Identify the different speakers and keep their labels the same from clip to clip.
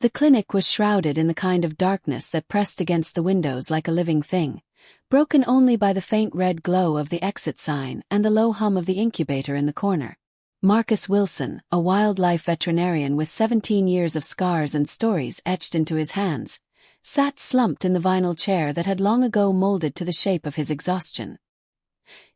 Speaker 1: The clinic was shrouded in the kind of darkness that pressed against the windows like a living thing, broken only by the faint red glow of the exit sign and the low hum of the incubator in the corner. Marcus Wilson, a wildlife veterinarian with 17 years of scars and stories etched into his hands, sat slumped in the vinyl chair that had long ago molded to the shape of his exhaustion.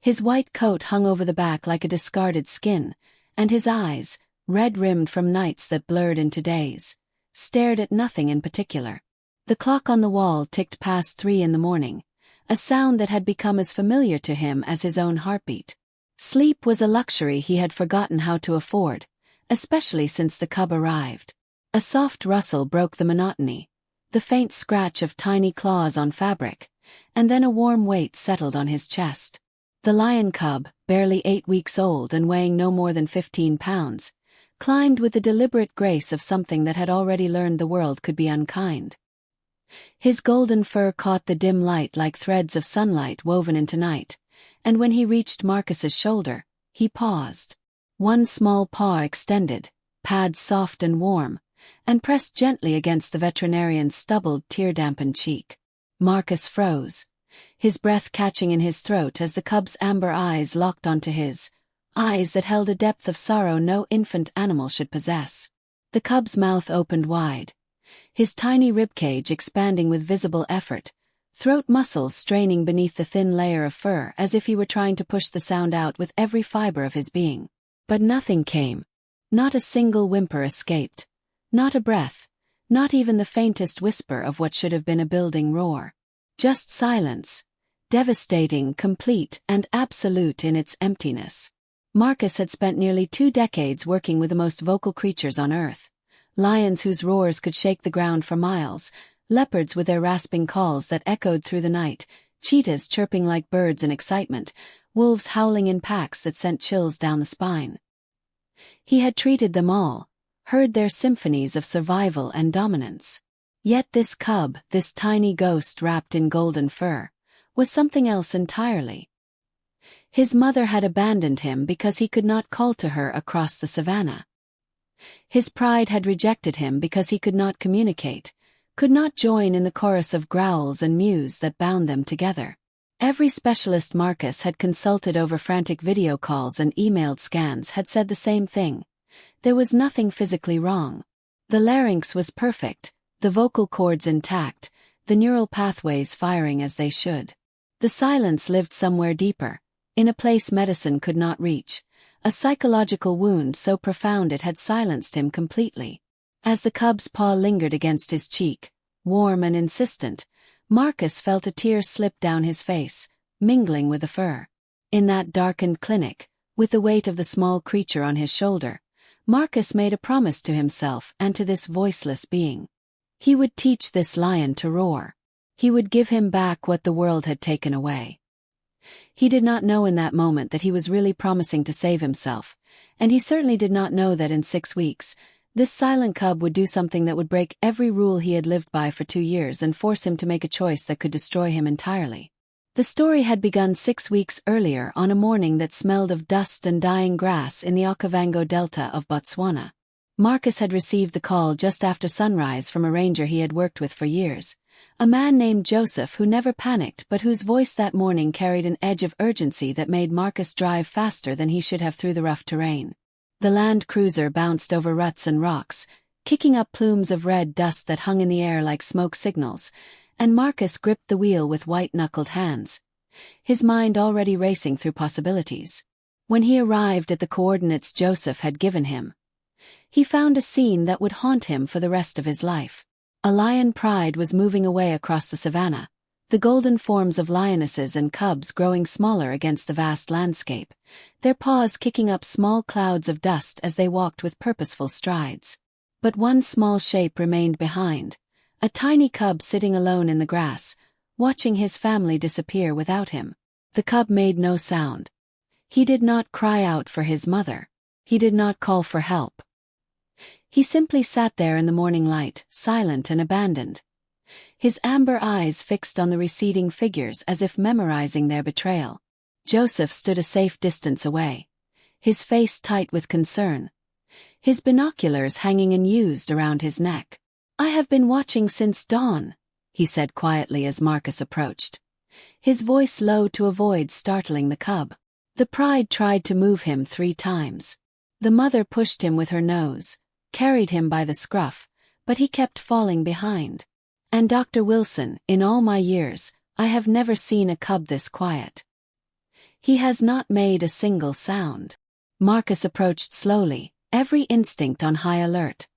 Speaker 1: His white coat hung over the back like a discarded skin, and his eyes, red-rimmed from nights that blurred into days, stared at nothing in particular. The clock on the wall ticked past 3 in the morning, a sound that had become as familiar to him as his own heartbeat. Sleep was a luxury he had forgotten how to afford, especially since the cub arrived. A soft rustle broke the monotony, the faint scratch of tiny claws on fabric, and then a warm weight settled on his chest. The lion cub, barely 8 weeks old and weighing no more than 15 pounds, climbed with the deliberate grace of something that had already learned the world could be unkind. His golden fur caught the dim light like threads of sunlight woven into night, and when he reached Marcus's shoulder, he paused. One small paw extended, pads soft and warm, and pressed gently against the veterinarian's stubbled, tear-dampened cheek. Marcus froze, his breath catching in his throat as the cub's amber eyes locked onto his, eyes that held a depth of sorrow no infant animal should possess. The cub's mouth opened wide, his tiny ribcage expanding with visible effort, throat muscles straining beneath the thin layer of fur as if he were trying to push the sound out with every fiber of his being. But nothing came. Not a single whimper escaped. Not a breath, not even the faintest whisper of what should have been a building roar. Just silence, devastating, complete, and absolute in its emptiness. Marcus had spent nearly 2 decades working with the most vocal creatures on Earth. Lions whose roars could shake the ground for miles, leopards with their rasping calls that echoed through the night, cheetahs chirping like birds in excitement, wolves howling in packs that sent chills down the spine. He had treated them all, heard their symphonies of survival and dominance. Yet this cub, this tiny ghost wrapped in golden fur, was something else entirely. His mother had abandoned him because he could not call to her across the savannah. His pride had rejected him because he could not communicate, could not join in the chorus of growls and mews that bound them together. Every specialist Marcus had consulted over frantic video calls and emailed scans had said the same thing. There was nothing physically wrong. The larynx was perfect, the vocal cords intact, the neural pathways firing as they should. The silence lived somewhere deeper, in a place medicine could not reach, a psychological wound so profound it had silenced him completely. As the cub's paw lingered against his cheek, warm and insistent, Marcus felt a tear slip down his face, mingling with the fur. In that darkened clinic, with the weight of the small creature on his shoulder, Marcus made a promise to himself and to this voiceless being. He would teach this lion to roar. He would give him back what the world had taken away. He did not know in that moment that he was really promising to save himself, and he certainly did not know that in 6 weeks, this silent cub would do something that would break every rule he had lived by for 2 years and force him to make a choice that could destroy him entirely. The story had begun 6 weeks earlier on a morning that smelled of dust and dying grass in the Okavango Delta of Botswana. Marcus had received the call just after sunrise from a ranger he had worked with for years, a man named Joseph who never panicked but whose voice that morning carried an edge of urgency that made Marcus drive faster than he should have through the rough terrain. The Land Cruiser bounced over ruts and rocks, kicking up plumes of red dust that hung in the air like smoke signals, and Marcus gripped the wheel with white-knuckled hands, his mind already racing through possibilities. When he arrived at the coordinates Joseph had given him, he found a scene that would haunt him for the rest of his life. A lion pride was moving away across the savannah, the golden forms of lionesses and cubs growing smaller against the vast landscape, their paws kicking up small clouds of dust as they walked with purposeful strides. But one small shape remained behind, a tiny cub sitting alone in the grass, watching his family disappear without him. The cub made no sound. He did not cry out for his mother. He did not call for help. He simply sat there in the morning light, silent and abandoned, his amber eyes fixed on the receding figures as if memorizing their betrayal. Joseph stood a safe distance away, his face tight with concern, his binoculars hanging unused around his neck. "I have been watching since dawn," he said quietly as Marcus approached, his voice low to avoid startling the cub. The pride tried to move him 3 times. The mother pushed him with her nose, carried him by the scruff, but he kept falling behind. "And Dr. Wilson, in all my years, I have never seen a cub this quiet. He has not made a single sound." Marcus approached slowly, every instinct on high alert,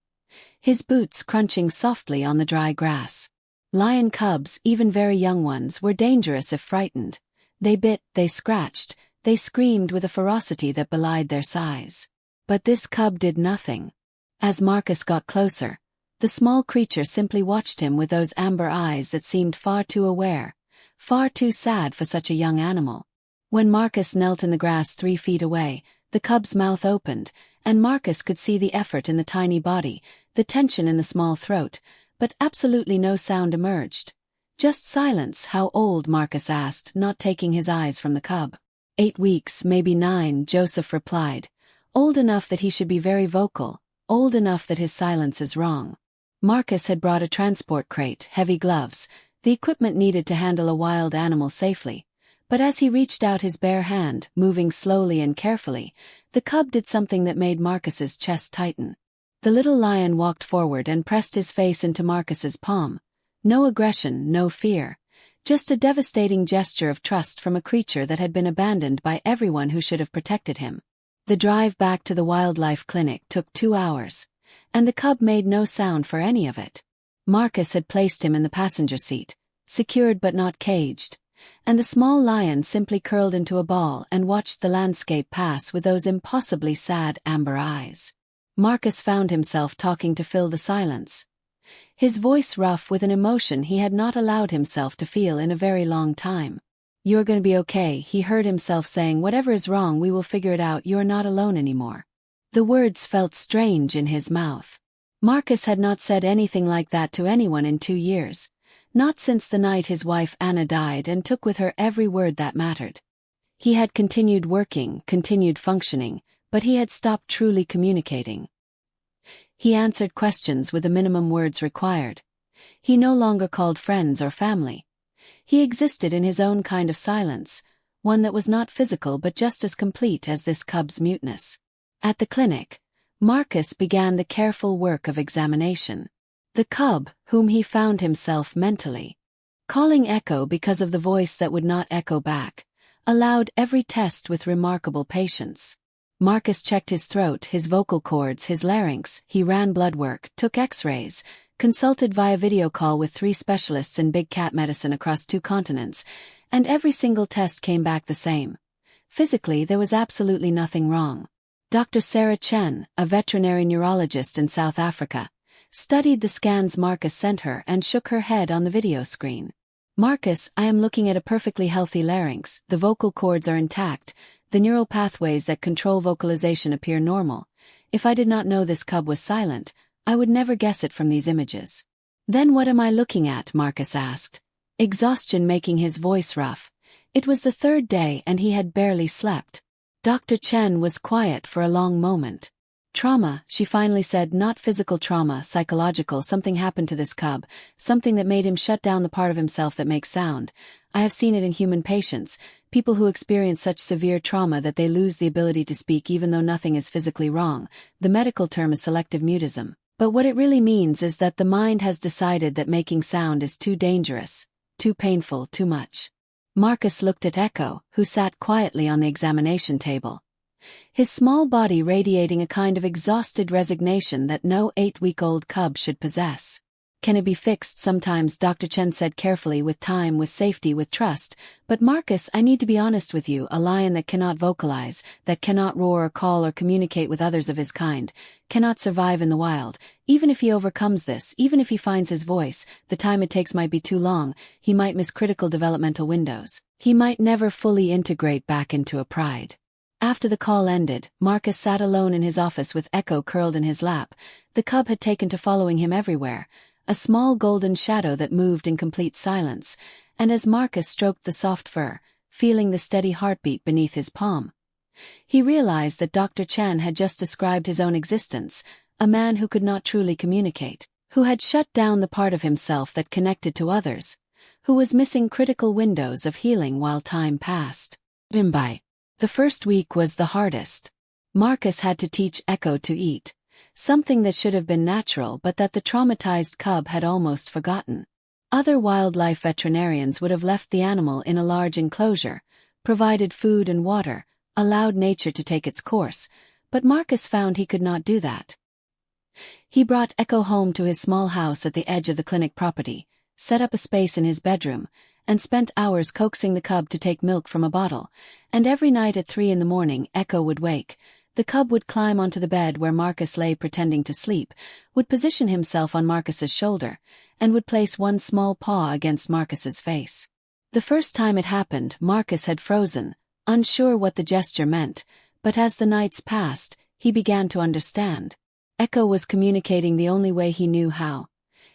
Speaker 1: his boots crunching softly on the dry grass. Lion cubs, even very young ones, were dangerous if frightened. They bit, they scratched, they screamed with a ferocity that belied their size. But this cub did nothing. As Marcus got closer, the small creature simply watched him with those amber eyes that seemed far too aware, far too sad for such a young animal. When Marcus knelt in the grass 3 feet away, the cub's mouth opened, and Marcus could see the effort in the tiny body, the tension in the small throat, but absolutely no sound emerged. "Just silence." "How old?" Marcus asked, not taking his eyes from the cub. 8 weeks, maybe 9, Joseph replied. "Old enough that he should be very vocal, old enough that his silence is wrong." Marcus had brought a transport crate, heavy gloves, the equipment needed to handle a wild animal safely. But as he reached out his bare hand, moving slowly and carefully, the cub did something that made Marcus's chest tighten. The little lion walked forward and pressed his face into Marcus's palm. No aggression, no fear. Just a devastating gesture of trust from a creature that had been abandoned by everyone who should have protected him. The drive back to the wildlife clinic took 2 hours, and the cub made no sound for any of it. Marcus had placed him in the passenger seat, secured but not caged, and the small lion simply curled into a ball and watched the landscape pass with those impossibly sad amber eyes. Marcus found himself talking to fill the silence, his voice rough with an emotion he had not allowed himself to feel in a very long time. "You're going to be okay," he heard himself saying. "Whatever is wrong, we will figure it out. You're not alone anymore." The words felt strange in his mouth. Marcus had not said anything like that to anyone in 2 years. Not since the night his wife Anna died and took with her every word that mattered. He had continued working, continued functioning, but he had stopped truly communicating. He answered questions with the minimum words required. He no longer called friends or family. He existed in his own kind of silence, one that was not physical but just as complete as this cub's muteness. At the clinic, Marcus began the careful work of examination. The cub, whom he found himself mentally calling Echo because of the voice that would not echo back, allowed every test with remarkable patience. Marcus checked his throat, his vocal cords, his larynx. He ran blood work, took x-rays, consulted via video call with 3 specialists in big cat medicine across 2 continents, and every single test came back the same. Physically, there was absolutely nothing wrong. Dr. Sarah Chen, a veterinary neurologist in South Africa, studied the scans Marcus sent her and shook her head on the video screen. "Marcus, I am looking at a perfectly healthy larynx. The vocal cords are intact. The neural pathways that control vocalization appear normal. If I did not know this cub was silent, I would never guess it from these images." "Then what am I looking at?" Marcus asked, exhaustion making his voice rough. It was the 3rd day and he had barely slept. Dr. Chen was quiet for a long moment. "Trauma," she finally said. "Not physical trauma, psychological. Something happened to this cub, something that made him shut down the part of himself that makes sound. I have seen it in human patients, people who experience such severe trauma that they lose the ability to speak even though nothing is physically wrong. The medical term is selective mutism. But what it really means is that the mind has decided that making sound is too dangerous, too painful, too much." Marcus looked at Echo, who sat quietly on the examination table, his small body radiating a kind of exhausted resignation that no 8-week-old cub should possess. "Can it be fixed?" "Sometimes," Dr. Chen said carefully. "With time, with safety, with trust. But Marcus, I need to be honest with you. A lion that cannot vocalize, that cannot roar or call or communicate with others of his kind, cannot survive in the wild. Even if he overcomes this, even if he finds his voice, the time it takes might be too long. He might miss critical developmental windows. He might never fully integrate back into a pride." After the call ended, Marcus sat alone in his office with Echo curled in his lap. The cub had taken to following him everywhere, a small golden shadow that moved in complete silence, and as Marcus stroked the soft fur, feeling the steady heartbeat beneath his palm, he realized that Dr. Chen had just described his own existence, a man who could not truly communicate, who had shut down the part of himself that connected to others, who was missing critical windows of healing while time passed. Bimbai. The first week was the hardest. Marcus had to teach Echo to eat, something that should have been natural but that the traumatized cub had almost forgotten. Other wildlife veterinarians would have left the animal in a large enclosure, provided food and water, allowed nature to take its course, but Marcus found he could not do that. He brought Echo home to his small house at the edge of the clinic property, set up a space in his bedroom, and spent hours coaxing the cub to take milk from a bottle, and every night at 3 a.m. Echo would wake. The cub would climb onto the bed where Marcus lay pretending to sleep, would position himself on Marcus's shoulder, and would place one small paw against Marcus's face. The first time it happened, Marcus had frozen, unsure what the gesture meant, but as the nights passed, he began to understand. Echo was communicating the only way he knew how.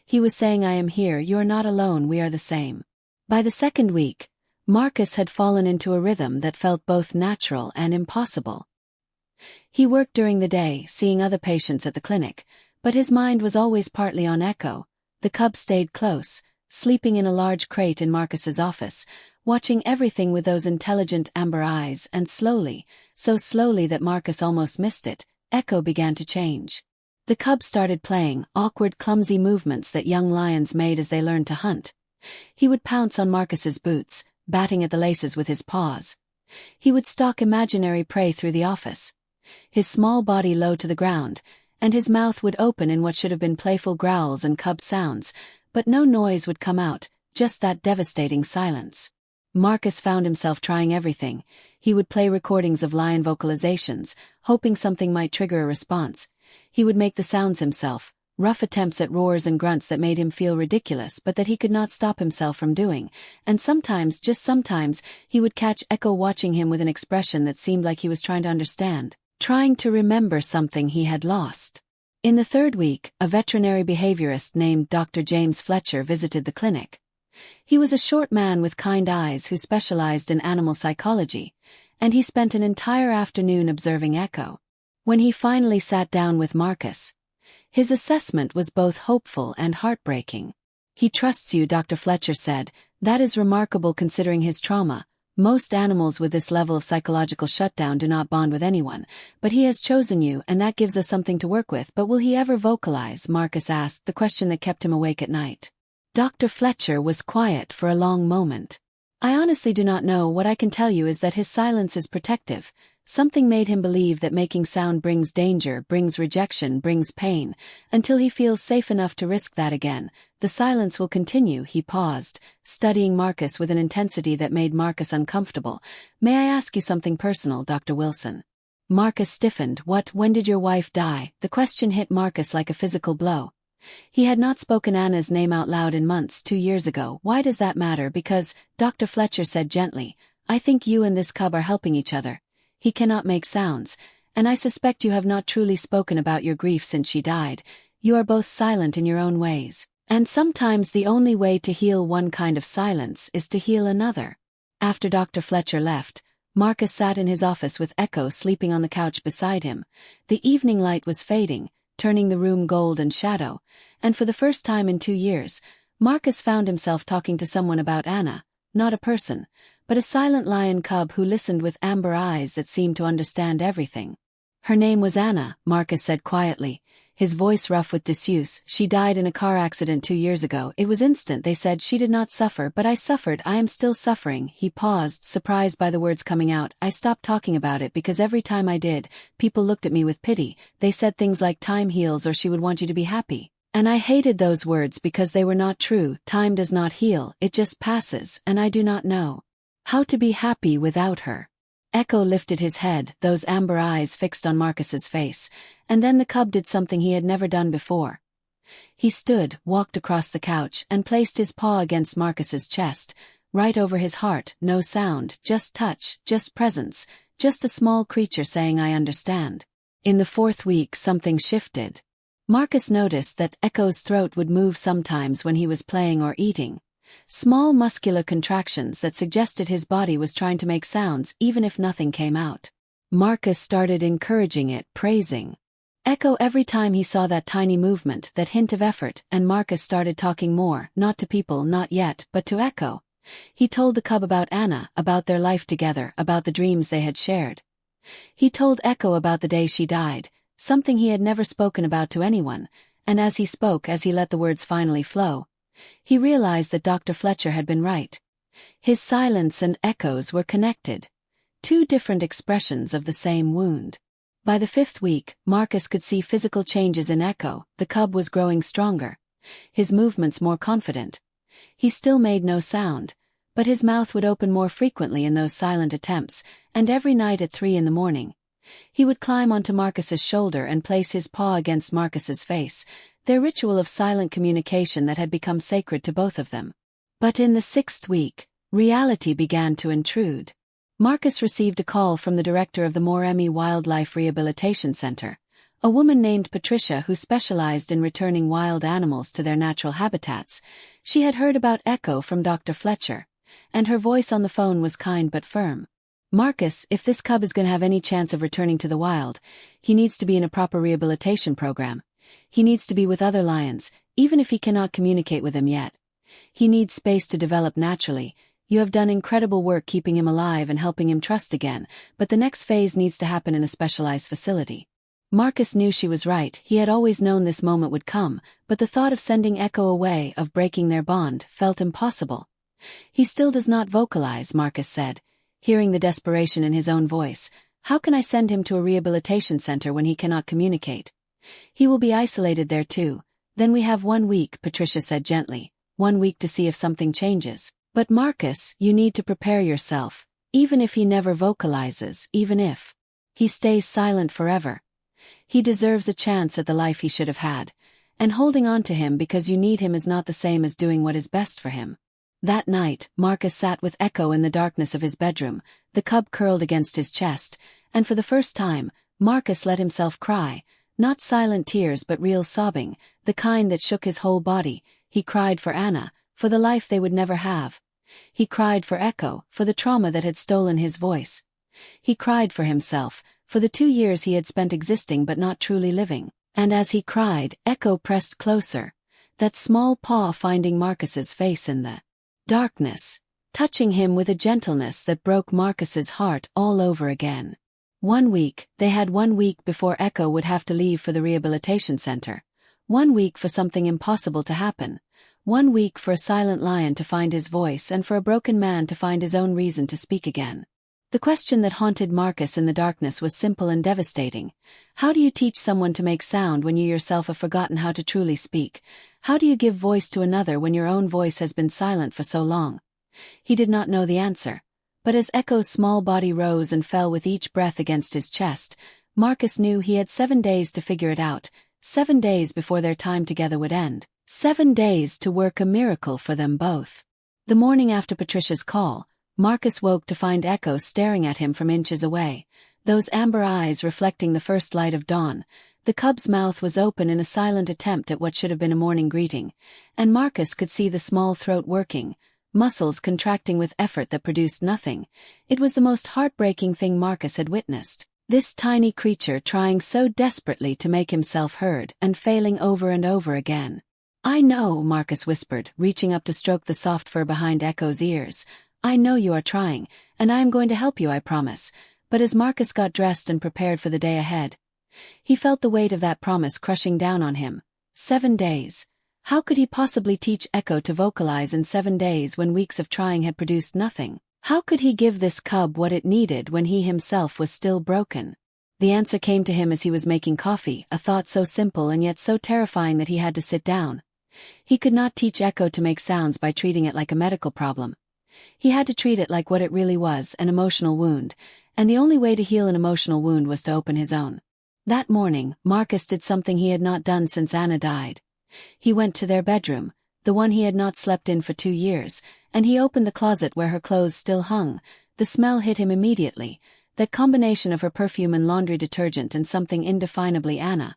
Speaker 1: He was saying, "I am here, you are not alone, we are the same." By the second week, Marcus had fallen into a rhythm that felt both natural and impossible. He worked during the day, seeing other patients at the clinic, but his mind was always partly on Echo. The cub stayed close, sleeping in a large crate in Marcus's office, watching everything with those intelligent amber eyes, and slowly, so slowly that Marcus almost missed it, Echo began to change. The cub started playing, awkward clumsy movements that young lions made as they learned to hunt. He would pounce on Marcus's boots, batting at the laces with his paws. He would stalk imaginary prey through the office, his small body low to the ground, and his mouth would open in what should have been playful growls and cub sounds, but no noise would come out, just that devastating silence. Marcus found himself trying everything. He would play recordings of lion vocalizations, hoping something might trigger a response. He would make the sounds himself, rough attempts at roars and grunts that made him feel ridiculous but that he could not stop himself from doing, and sometimes, just sometimes, he would catch Echo watching him with an expression that seemed like he was trying to understand, trying to remember something he had lost. In the third week, a veterinary behaviorist named Dr. James Fletcher visited the clinic. He was a short man with kind eyes who specialized in animal psychology, and he spent an entire afternoon observing Echo. When he finally sat down with Marcus, his assessment was both hopeful and heartbreaking. "He trusts you," Dr. Fletcher said. "That is remarkable considering his trauma. Most animals with this level of psychological shutdown do not bond with anyone, but he has chosen you and that gives us something to work with." "But will he ever vocalize?" Marcus asked, the question that kept him awake at night. Dr. Fletcher was quiet for a long moment. "I honestly do not know. What I can tell you is that his silence is protective. Something made him believe that making sound brings danger, brings rejection, brings pain. Until he feels safe enough to risk that again, the silence will continue." He paused, studying Marcus with an intensity that made Marcus uncomfortable. "May I ask you something personal, Dr. Wilson?" Marcus stiffened. When did your wife die?" The question hit Marcus like a physical blow. He had not spoken Anna's name out loud in months. 2 years ago. "Why does that matter?" "Because," Dr. Fletcher said gently, "I think you and this cub are helping each other. He cannot make sounds, and I suspect you have not truly spoken about your grief since she died. You are both silent in your own ways, and sometimes the only way to heal one kind of silence is to heal another." After Dr. Fletcher left, Marcus sat in his office with Echo sleeping on the couch beside him. The evening light was fading, turning the room gold and shadow, and for the first time in 2 years, Marcus found himself talking to someone about Anna, not a person, but a silent lion cub who listened with amber eyes that seemed to understand everything. "Her name was Anna," Marcus said quietly, his voice rough with disuse. "She died in a car accident 2 years ago. It was instant. They said she did not suffer, but I suffered. I am still suffering." He paused, surprised by the words coming out. "I stopped talking about it because every time I did, people looked at me with pity. They said things like time heals or she would want you to be happy. And I hated those words because they were not true. Time does not heal, it just passes, and I do not know how to be happy without her." Echo lifted his head, those amber eyes fixed on Marcus's face, and then the cub did something he had never done before. He stood, walked across the couch, and placed his paw against Marcus's chest, right over his heart. No sound, just touch, just presence, just a small creature saying, "I understand." In the 4th week something shifted. Marcus noticed that Echo's throat would move sometimes when he was playing or eating. Small muscular contractions that suggested his body was trying to make sounds even if nothing came out. Marcus started encouraging it, praising Echo every time he saw that tiny movement, that hint of effort, and Marcus started talking more, not to people, not yet, but to Echo. He told the cub about Anna, about their life together, about the dreams they had shared. He told Echo about the day she died, something he had never spoken about to anyone, and as he spoke, as he let the words finally flow, he realized that Dr. Fletcher had been right. His silence and Echo's were connected. Two different expressions of the same wound. By the 5th week, Marcus could see physical changes in Echo. The cub was growing stronger. His movements more confident. He still made no sound, but his mouth would open more frequently in those silent attempts, and every night at 3 in the morning, he would climb onto Marcus's shoulder and place his paw against Marcus's face, their ritual of silent communication that had become sacred to both of them. But in the 6th week, reality began to intrude. Marcus received a call from the director of the Moremi Wildlife Rehabilitation Center, a woman named Patricia who specialized in returning wild animals to their natural habitats. She had heard about Echo from Dr. Fletcher, and her voice on the phone was kind but firm. Marcus, if this cub is going to have any chance of returning to the wild, he needs to be in a proper rehabilitation program. He needs to be with other lions, even if he cannot communicate with them yet. He needs space to develop naturally. You have done incredible work keeping him alive and helping him trust again, but the next phase needs to happen in a specialized facility. Marcus knew she was right. He had always known this moment would come, but the thought of sending Echo away, of breaking their bond, felt impossible. He still does not vocalize, Marcus said, hearing the desperation in his own voice. How can I send him to a rehabilitation center when he cannot communicate? He will be isolated there too. Then we have 1 week, Patricia said gently. 1 week to see if something changes. But Marcus, you need to prepare yourself, even if he never vocalizes, even if he stays silent forever. He deserves a chance at the life he should have had, and holding on to him because you need him is not the same as doing what is best for him. That night, Marcus sat with Echo in the darkness of his bedroom, the cub curled against his chest, and for the first time, Marcus let himself cry, not silent tears but real sobbing, the kind that shook his whole body. He cried for Anna, for the life they would never have. He cried for Echo, for the trauma that had stolen his voice. He cried for himself, for the 2 years he had spent existing but not truly living. And as he cried, Echo pressed closer, that small paw finding Marcus's face in the darkness, touching him with a gentleness that broke Marcus's heart all over again. 1 week, they had 1 week before Echo would have to leave for the rehabilitation center. 1 week for something impossible to happen. 1 week for a silent lion to find his voice and for a broken man to find his own reason to speak again. The question that haunted Marcus in the darkness was simple and devastating. How do you teach someone to make sound when you yourself have forgotten how to truly speak? How do you give voice to another when your own voice has been silent for so long? He did not know the answer. But as Echo's small body rose and fell with each breath against his chest, Marcus knew he had 7 days to figure it out, 7 days before their time together would end. 7 days to work a miracle for them both. The morning after Patricia's call, Marcus woke to find Echo staring at him from inches away, those amber eyes reflecting the first light of dawn. The cub's mouth was open in a silent attempt at what should have been a morning greeting, and Marcus could see the small throat working, muscles contracting with effort that produced nothing. It was the most heartbreaking thing Marcus had witnessed. This tiny creature trying so desperately to make himself heard and failing over and over again. I know, Marcus whispered, reaching up to stroke the soft fur behind Echo's ears. I know you are trying, and I am going to help you, I promise. But as Marcus got dressed and prepared for the day ahead, he felt the weight of that promise crushing down on him. 7 days. How could he possibly teach Echo to vocalize in 7 days when weeks of trying had produced nothing? How could he give this cub what it needed when he himself was still broken? The answer came to him as he was making coffee, a thought so simple and yet so terrifying that he had to sit down. He could not teach Echo to make sounds by treating it like a medical problem. He had to treat it like what it really was, an emotional wound, and the only way to heal an emotional wound was to open his own. That morning, Marcus did something he had not done since Anna died. He went to their bedroom, the one he had not slept in for 2 years, and he opened the closet where her clothes still hung. The smell hit him immediately, that combination of her perfume and laundry detergent and something indefinably Anna.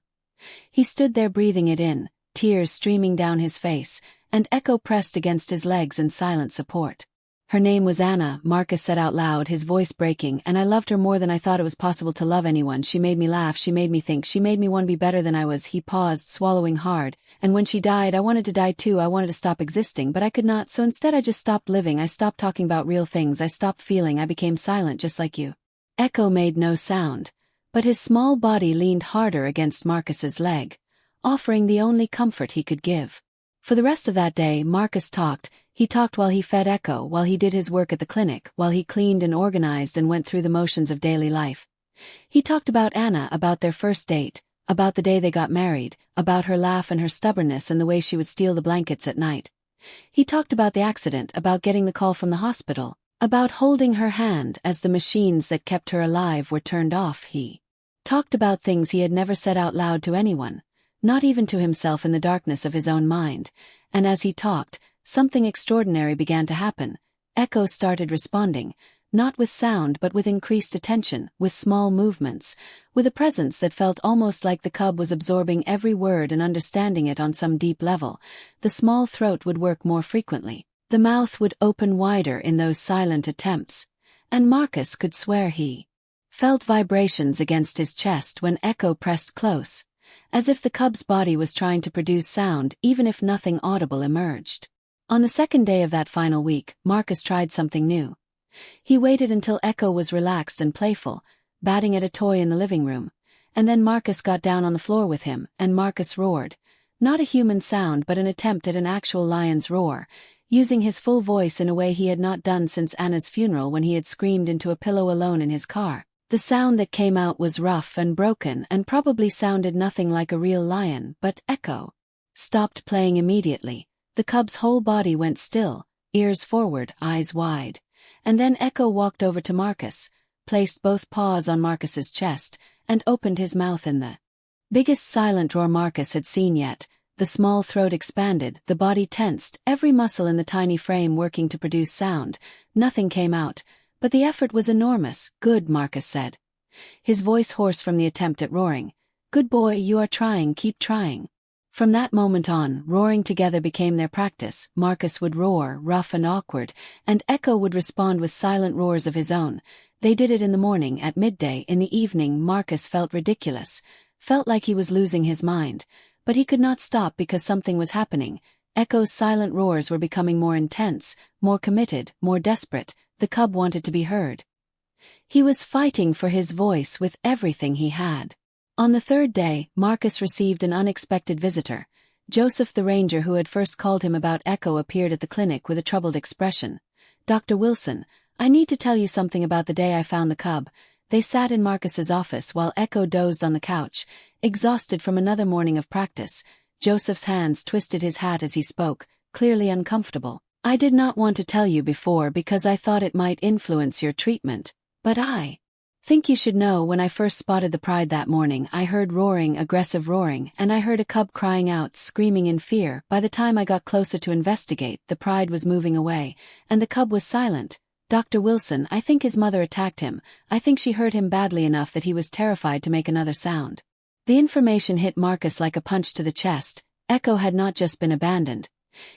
Speaker 1: He stood there breathing it in, tears streaming down his face, and Echo pressed against his legs in silent support. Her name was Anna, Marcus said out loud, his voice breaking, and I loved her more than I thought it was possible to love anyone. She made me laugh, she made me think, she made me want to be better than I was. He paused, swallowing hard, and when she died, I wanted to die too. I wanted to stop existing, but I could not, so instead I just stopped living. I stopped talking about real things, I stopped feeling, I became silent just like you. Echo made no sound, but his small body leaned harder against Marcus's leg, offering the only comfort he could give. For the rest of that day, Marcus talked. He talked while he fed Echo, while he did his work at the clinic, while he cleaned and organized and went through the motions of daily life. He talked about Anna, about their first date, about the day they got married, about her laugh and her stubbornness and the way she would steal the blankets at night. He talked about the accident, about getting the call from the hospital, about holding her hand as the machines that kept her alive were turned off. He talked about things he had never said out loud to anyone, not even to himself in the darkness of his own mind, and as he talked, something extraordinary began to happen. Echo started responding, not with sound but with increased attention, with small movements, with a presence that felt almost like the cub was absorbing every word and understanding it on some deep level. The small throat would work more frequently. The mouth would open wider in those silent attempts, and Marcus could swear he felt vibrations against his chest when Echo pressed close, as if the cub's body was trying to produce sound even if nothing audible emerged. On the second day of that final week, Marcus tried something new. He waited until Echo was relaxed and playful, batting at a toy in the living room, and then Marcus got down on the floor with him, and Marcus roared. Not a human sound but an attempt at an actual lion's roar, using his full voice in a way he had not done since Anna's funeral when he had screamed into a pillow alone in his car. The sound that came out was rough and broken and probably sounded nothing like a real lion, but Echo stopped playing immediately. The cub's whole body went still, ears forward, eyes wide. And then Echo walked over to Marcus, placed both paws on Marcus's chest, and opened his mouth in the biggest silent roar Marcus had seen yet. The small throat expanded, the body tensed, every muscle in the tiny frame working to produce sound. Nothing came out, but the effort was enormous. Good, Marcus said, his voice hoarse from the attempt at roaring. Good boy, you are trying, keep trying. From that moment on, roaring together became their practice. Marcus would roar, rough and awkward, and Echo would respond with silent roars of his own. They did it in the morning, at midday, in the evening. Marcus felt ridiculous, felt like he was losing his mind, but he could not stop because something was happening. Echo's silent roars were becoming more intense, more committed, more desperate. The cub wanted to be heard. He was fighting for his voice with everything he had. On the third day, Marcus received an unexpected visitor. Joseph the ranger who had first called him about Echo appeared at the clinic with a troubled expression. Dr. Wilson, I need to tell you something about the day I found the cub. They sat in Marcus's office while Echo dozed on the couch, exhausted from another morning of practice. Joseph's hands twisted his hat as he spoke, clearly uncomfortable. I did not want to tell you before because I thought it might influence your treatment, but I think you should know. When I first spotted the pride that morning, I heard roaring, aggressive roaring, and I heard a cub crying out, screaming in fear. By the time I got closer to investigate, the pride was moving away, and the cub was silent. Dr. Wilson, I think his mother attacked him. I think she hurt him badly enough that he was terrified to make another sound. The information hit Marcus like a punch to the chest. Echo had not just been abandoned.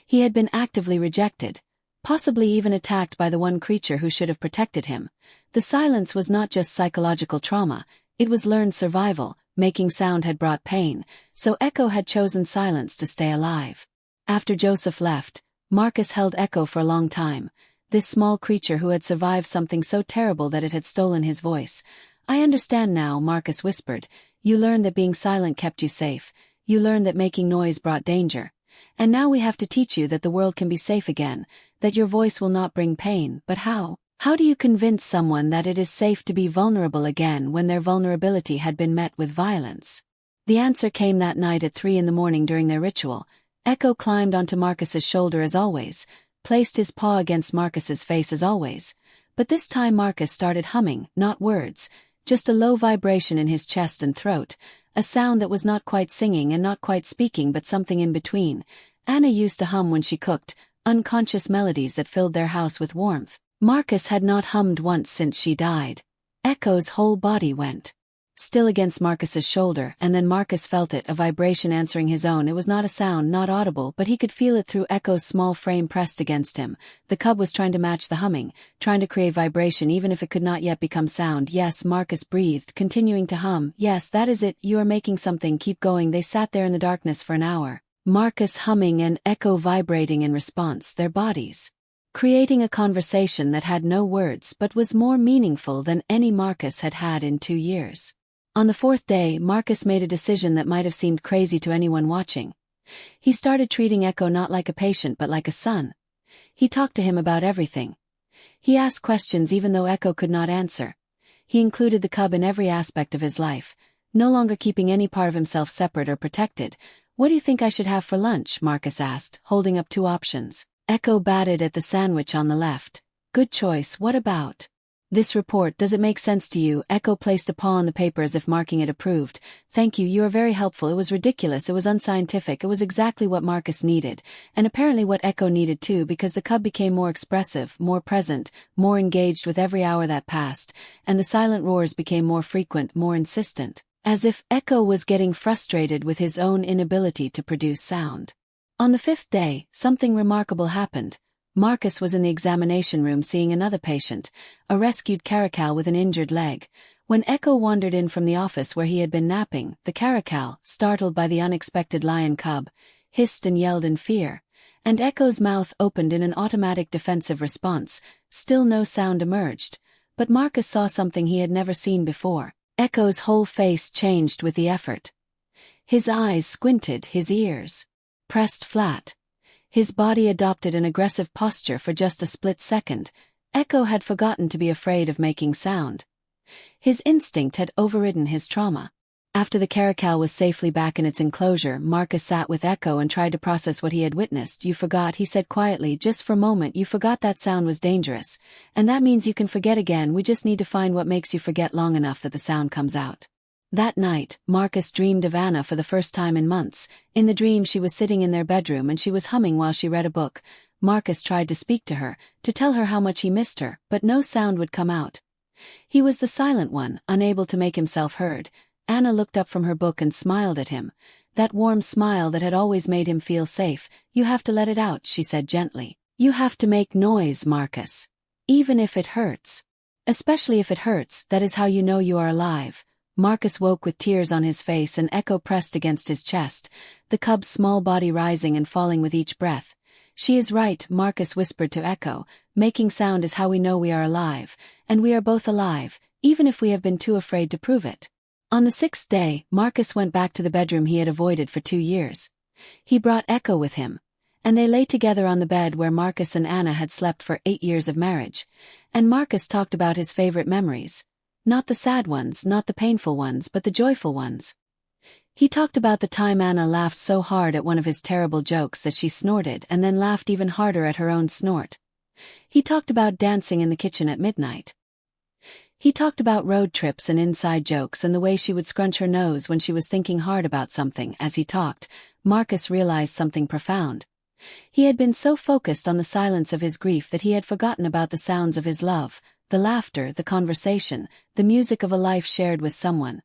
Speaker 1: He had been actively rejected, possibly even attacked by the one creature who should have protected him. The silence was not just psychological trauma, it was learned survival. Making sound had brought pain, so Echo had chosen silence to stay alive. After Joseph left, Marcus held Echo for a long time, this small creature who had survived something so terrible that it had stolen his voice. I understand now, Marcus whispered. You learned that being silent kept you safe. You learned that making noise brought danger. And now we have to teach you that the world can be safe again, that your voice will not bring pain. But how? How do you convince someone that it is safe to be vulnerable again when their vulnerability had been met with violence? The answer came that night at 3 a.m. during their ritual. Echo climbed onto Marcus's shoulder as always, placed his paw against Marcus's face as always. But this time Marcus started humming, not words, just a low vibration in his chest and throat, a sound that was not quite singing and not quite speaking but something in between. Anna used to hum when she cooked, unconscious melodies that filled their house with warmth. Marcus had not hummed once since she died. Echo's whole body went still against Marcus's shoulder, and then Marcus felt it, a vibration answering his own. It was not a sound, not audible, but he could feel it through Echo's small frame pressed against him. The cub was trying to match the humming, trying to create vibration even if it could not yet become sound. Yes, Marcus breathed, continuing to hum. Yes, that is it, you are making something, keep going. They sat there in the darkness for an hour. Marcus humming and Echo vibrating in response, their bodies creating a conversation that had no words but was more meaningful than any Marcus had had in 2 years. On the 4th day, Marcus made a decision that might have seemed crazy to anyone watching. He started treating Echo not like a patient but like a son. He talked to him about everything. He asked questions even though Echo could not answer. He included the cub in every aspect of his life, no longer keeping any part of himself separate or protected. "What do you think I should have for lunch?" Marcus asked, holding up 2 options. Echo batted at the sandwich on the left. "Good choice, what about this report? Does it make sense to you?" Echo placed a paw on the paper as if marking it approved. "Thank you, you are very helpful. It was ridiculous, it was unscientific, it was exactly what Marcus needed, and apparently what Echo needed too, because the cub became more expressive, more present, more engaged with every hour that passed, and the silent roars became more frequent, more insistent, as if Echo was getting frustrated with his own inability to produce sound. On the 5th day, something remarkable happened. Marcus was in the examination room seeing another patient, a rescued caracal with an injured leg. When Echo wandered in from the office where he had been napping, the caracal, startled by the unexpected lion cub, hissed and yelled in fear, and Echo's mouth opened in an automatic defensive response. Still no sound emerged, but Marcus saw something he had never seen before. Echo's whole face changed with the effort. His eyes squinted, his ears pressed flat. His body adopted an aggressive posture for just a split second. Echo had forgotten to be afraid of making sound. His instinct had overridden his trauma. After the caracal was safely back in its enclosure, Marcus sat with Echo and tried to process what he had witnessed. "You forgot," he said quietly, "just for a moment you forgot that sound was dangerous. And that means you can forget again. We just need to find what makes you forget long enough that the sound comes out." That night, Marcus dreamed of Anna for the first time in months. In the dream she was sitting in their bedroom and she was humming while she read a book. Marcus tried to speak to her, to tell her how much he missed her, but no sound would come out. He was the silent one, unable to make himself heard. Anna looked up from her book and smiled at him. That warm smile that had always made him feel safe. "You have to let it out," she said gently. "You have to make noise, Marcus. Even if it hurts. Especially if it hurts, that is how you know you are alive." Marcus woke with tears on his face and Echo pressed against his chest, the cub's small body rising and falling with each breath. "She is right," Marcus whispered to Echo. "Making sound is how we know we are alive, and we are both alive, even if we have been too afraid to prove it." On the 6th day, Marcus went back to the bedroom he had avoided for 2 years. He brought Echo with him, and they lay together on the bed where Marcus and Anna had slept for 8 years of marriage, and Marcus talked about his favorite memories. Not the sad ones, not the painful ones, but the joyful ones. He talked about the time Anna laughed so hard at one of his terrible jokes that she snorted and then laughed even harder at her own snort. He talked about dancing in the kitchen at midnight. He talked about road trips and inside jokes and the way she would scrunch her nose when she was thinking hard about something. As he talked, Marcus realized something profound. He had been so focused on the silence of his grief that he had forgotten about the sounds of his love, the laughter, the conversation, the music of a life shared with someone.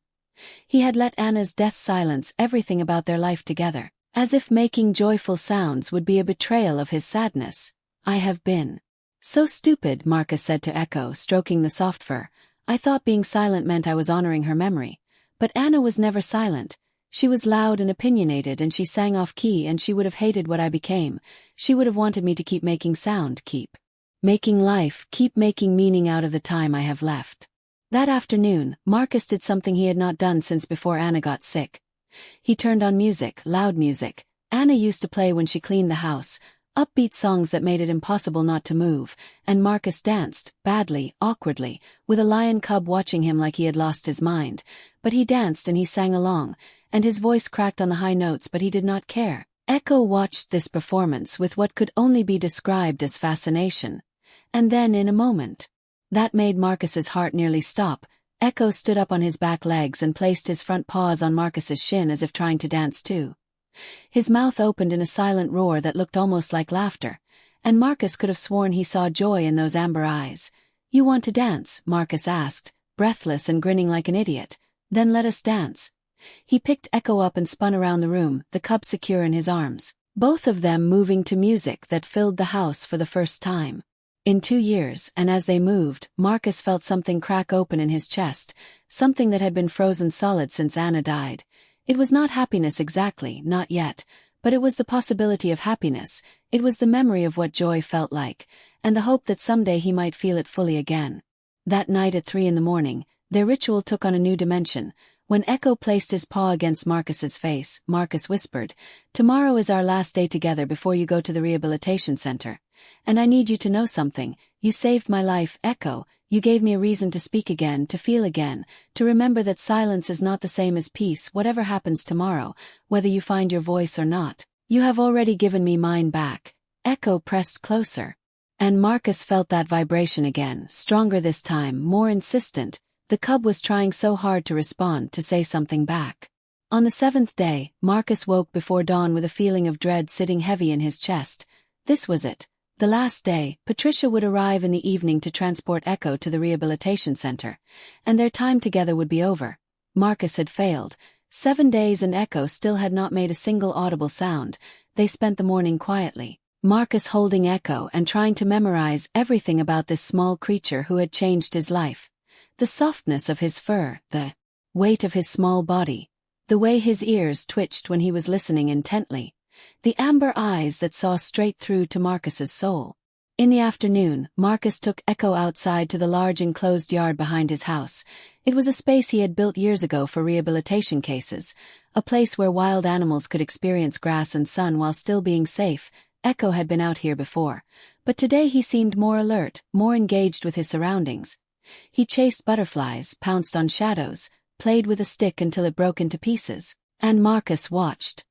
Speaker 1: He had let Anna's death silence everything about their life together, as if making joyful sounds would be a betrayal of his sadness. "I have been so stupid," Marcus said to Echo, stroking the soft fur. "I thought being silent meant I was honoring her memory. But Anna was never silent. She was loud and opinionated and she sang off key and she would have hated what I became. She would have wanted me to keep making sound, keep making life, keep making meaning out of the time I have left." That afternoon, Marcus did something he had not done since before Anna got sick. He turned on music, loud music. Anna used to play when she cleaned the house, upbeat songs that made it impossible not to move, and Marcus danced, badly, awkwardly, with a lion cub watching him like he had lost his mind. But he danced and he sang along, and his voice cracked on the high notes, but he did not care. Echo watched this performance with what could only be described as fascination. And then in a moment that made Marcus's heart nearly stop, Echo stood up on his back legs and placed his front paws on Marcus's shin as if trying to dance too. His mouth opened in a silent roar that looked almost like laughter, and Marcus could have sworn he saw joy in those amber eyes. "You want to dance?" Marcus asked, breathless and grinning like an idiot. Then let us dance. He picked Echo up and spun around the room, the cub secure in his arms, both of them moving to music that filled the house for the first time in 2 years, and as they moved, Marcus felt something crack open in his chest, something that had been frozen solid since Anna died. It was not happiness exactly, not yet, but it was the possibility of happiness, it was the memory of what joy felt like, and the hope that someday he might feel it fully again. That night at 3 in the morning, their ritual took on a new dimension. When Echo placed his paw against Marcus's face, Marcus whispered, "Tomorrow is our last day together before you go to the rehabilitation center. And I need you to know something. You saved my life, Echo. You gave me a reason to speak again, to feel again, to remember that silence is not the same as peace, whatever happens tomorrow, whether you find your voice or not. You have already given me mine back." Echo pressed closer. And Marcus felt that vibration again, stronger this time, more insistent. The cub was trying so hard to respond, to say something back. On the 7th day, Marcus woke before dawn with a feeling of dread sitting heavy in his chest. This was it. The last day. Patricia would arrive in the evening to transport Echo to the rehabilitation center, and their time together would be over. Marcus had failed. 7 days and Echo still had not made a single audible sound. They spent the morning quietly, Marcus holding Echo and trying to memorize everything about this small creature who had changed his life. The softness of his fur, the weight of his small body, the way his ears twitched when he was listening intently, the amber eyes that saw straight through to Marcus's soul. In the afternoon, Marcus took Echo outside to the large enclosed yard behind his house. It was a space he had built years ago for rehabilitation cases, a place where wild animals could experience grass and sun while still being safe. Echo had been out here before, but today he seemed more alert, more engaged with his surroundings. He chased butterflies, pounced on shadows, played with a stick until it broke into pieces, and Marcus watched,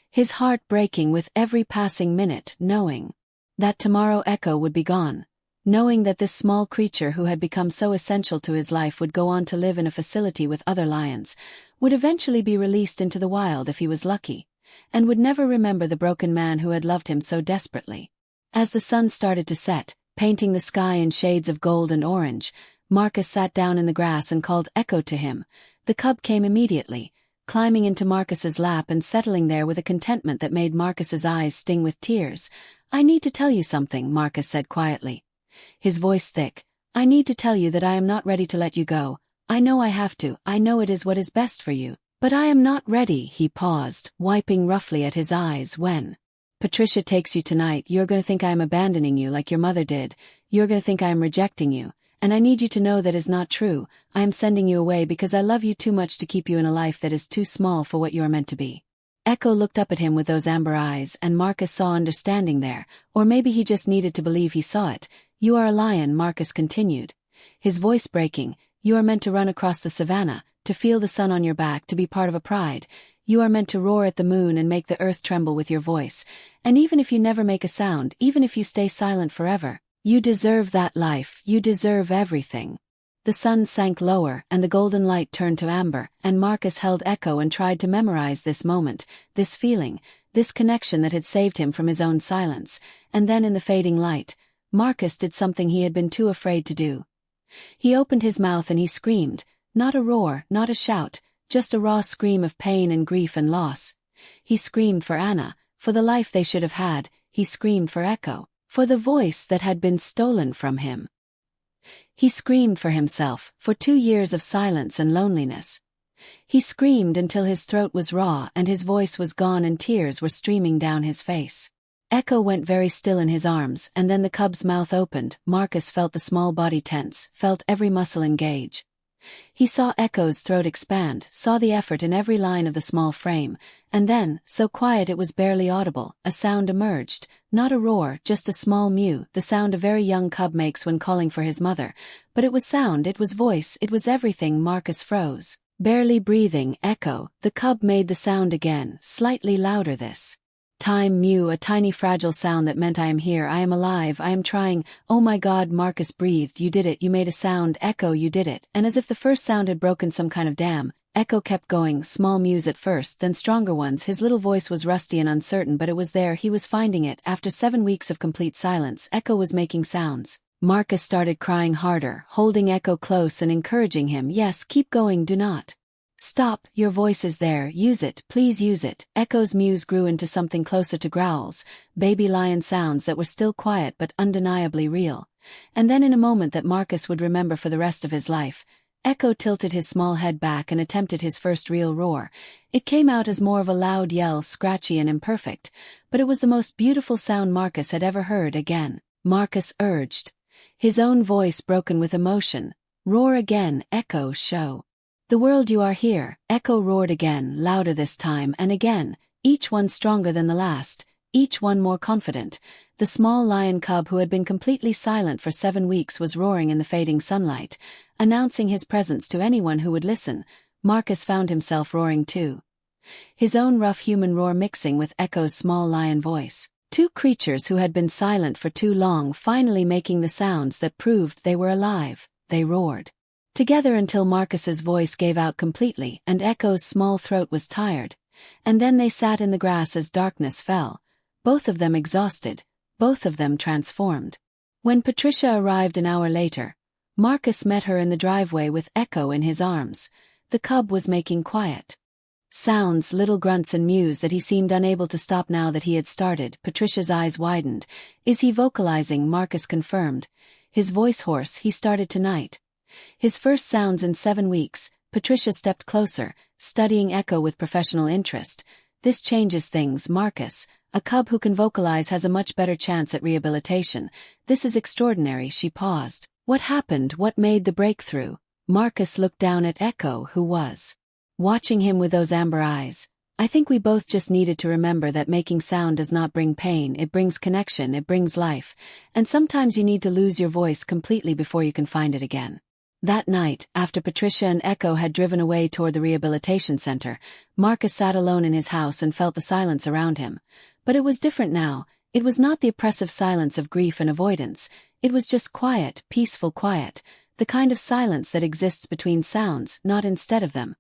Speaker 1: his heart breaking with every passing minute, knowing that tomorrow Echo would be gone, knowing that this small creature who had become so essential to his life would go on to live in a facility with other lions, would eventually be released into the wild if he was lucky, and would never remember the broken man who had loved him so desperately. As the sun started to set, painting the sky in shades of gold and orange, Marcus sat down in the grass and called Echo to him. The cub came immediately, climbing into Marcus's lap and settling there with a contentment that made Marcus's eyes sting with tears. "I need to tell you something," Marcus said quietly, his voice thick. "I need to tell you that I am not ready to let you go. I know I have to, I know it is what is best for you. But I am not ready." He paused, wiping roughly at his eyes. "When Patricia takes you tonight, you're going to think I am abandoning you like your mother did. You're going to think I am rejecting you. And I need you to know that is not true. I am sending you away because I love you too much to keep you in a life that is too small for what you are meant to be." Echo looked up at him with those amber eyes, and Marcus saw understanding there, or maybe he just needed to believe he saw it. "You are a lion," Marcus continued, his voice breaking. "You are meant to run across the savannah, to feel the sun on your back, to be part of a pride. You are meant to roar at the moon and make the earth tremble with your voice. And even if you never make a sound, even if you stay silent forever, you deserve that life, you deserve everything." The sun sank lower, and the golden light turned to amber, and Marcus held Echo and tried to memorize this moment, this feeling, this connection that had saved him from his own silence. And then in the fading light, Marcus did something he had been too afraid to do. He opened his mouth and he screamed, not a roar, not a shout, just a raw scream of pain and grief and loss. He screamed for Anna, for the life they should have had. He screamed for Echo, for the voice that had been stolen from him. He screamed for himself, for 2 years of silence and loneliness. He screamed until his throat was raw and his voice was gone and tears were streaming down his face. Echo went very still in his arms, and then the cub's mouth opened. Marcus felt the small body tense, felt every muscle engage. He saw Echo's throat expand, saw the effort in every line of the small frame, and then, so quiet it was barely audible, a sound emerged, not a roar, just a small mew, the sound a very young cub makes when calling for his mother. But it was sound, it was voice, it was everything. Marcus froze, barely breathing. "Echo." The cub made the sound again, slightly louder this time. Mew, a tiny fragile sound that meant I am here, I am alive, I am trying. "Oh my God," Marcus breathed. "You did it, you made a sound, Echo, you did it." And as if the first sound had broken some kind of dam, Echo kept going, small mews at first, then stronger ones. His little voice was rusty and uncertain, but it was there, he was finding it. After 7 weeks of complete silence, Echo was making sounds. Marcus started crying harder, holding Echo close and encouraging him. "Yes, keep going, do not Stop, your voice is there, use it, please use it. Echo's mews grew into something closer to growls, baby lion sounds that were still quiet but undeniably real. And then in a moment that Marcus would remember for the rest of his life, Echo tilted his small head back and attempted his first real roar. It came out as more of a loud yell, scratchy and imperfect, but it was the most beautiful sound Marcus had ever heard. Again, Marcus urged, his own voice broken with emotion. Roar again, Echo, show the world you are here. Echo roared again, louder this time, and again, each one stronger than the last, each one more confident. The small lion cub who had been completely silent for 7 weeks was roaring in the fading sunlight, announcing his presence to anyone who would listen. Marcus found himself roaring too. His own rough human roar mixing with Echo's small lion voice. Two creatures who had been silent for too long finally making the sounds that proved they were alive. They roared together until Marcus's voice gave out completely and Echo's small throat was tired. And then they sat in the grass as darkness fell, both of them exhausted, both of them transformed. When Patricia arrived an hour later, Marcus met her in the driveway with Echo in his arms. The cub was making quiet sounds, little grunts and mews that he seemed unable to stop now that he had started. Patricia's eyes widened. Is he vocalizing? Marcus confirmed. His voice hoarse. He started tonight. His first sounds in 7 weeks. Patricia stepped closer, studying Echo with professional interest. This changes things, Marcus. A cub who can vocalize has a much better chance at rehabilitation. This is extraordinary. She paused. What happened? What made the breakthrough? Marcus looked down at Echo, who was watching him with those amber eyes. I think we both just needed to remember that making sound does not bring pain, it brings connection, it brings life. And sometimes you need to lose your voice completely before you can find it again. That night, after Patricia and Echo had driven away toward the rehabilitation center, Marcus sat alone in his house and felt the silence around him. But it was different now. It was not the oppressive silence of grief and avoidance. It was just quiet, peaceful quiet, the kind of silence that exists between sounds, not instead of them.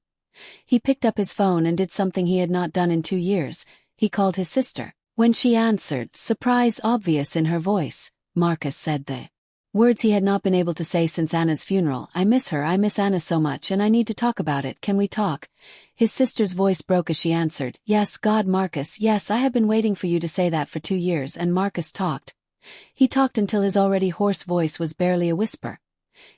Speaker 1: He picked up his phone and did something he had not done in 2 years. He called his sister. When she answered, surprise obvious in her voice, Marcus said the words he had not been able to say since Anna's funeral. I miss her, I miss Anna so much, and I need to talk about it. Can we talk? His sister's voice broke as she answered, yes, God, Marcus, yes, I have been waiting for you to say that for 2 years. And Marcus talked. He talked until his already hoarse voice was barely a whisper.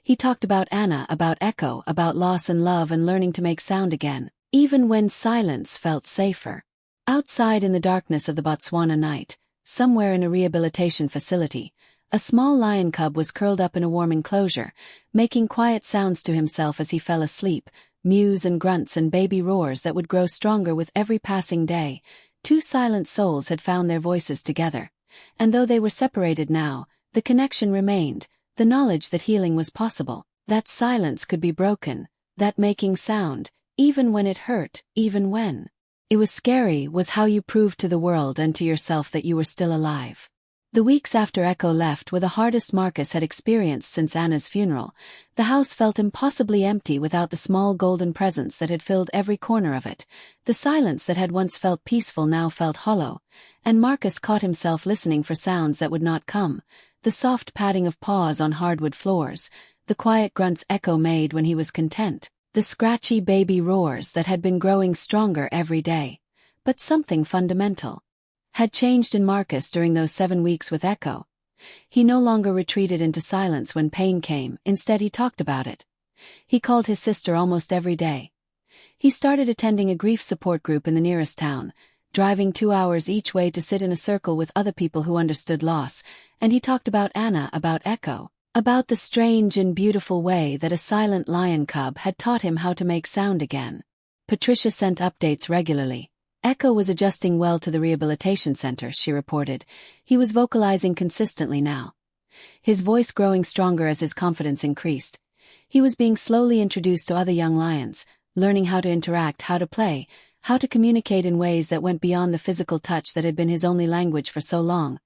Speaker 1: He talked about Anna, about Echo, about loss and love and learning to make sound again, even when silence felt safer. Outside in the darkness of the Botswana night, somewhere in a rehabilitation facility, a small lion cub was curled up in a warm enclosure, making quiet sounds to himself as he fell asleep, mews and grunts and baby roars that would grow stronger with every passing day. 2 silent souls had found their voices together. And though they were separated now, the connection remained, the knowledge that healing was possible, that silence could be broken, that making sound, even when it hurt, even when it was scary, was how you proved to the world and to yourself that you were still alive. The weeks after Echo left were the hardest Marcus had experienced since Anna's funeral. The house felt impossibly empty without the small golden presence that had filled every corner of it. The silence that had once felt peaceful now felt hollow, and Marcus caught himself listening for sounds that would not come. The soft padding of paws on hardwood floors, the quiet grunts Echo made when he was content, the scratchy baby roars that had been growing stronger every day. But something fundamental had changed in Marcus during those 7 weeks with Echo. He no longer retreated into silence when pain came, instead he talked about it. He called his sister almost every day. He started attending a grief support group in the nearest town, driving 2 hours each way to sit in a circle with other people who understood loss, and he talked about Anna, about Echo, about the strange and beautiful way that a silent lion cub had taught him how to make sound again. Patricia sent updates regularly. Echo was adjusting well to the rehabilitation center, she reported. He was vocalizing consistently now, his voice growing stronger as his confidence increased. He was being slowly introduced to other young lions, learning how to interact, how to play, how to communicate in ways that went beyond the physical touch that had been his only language for so long.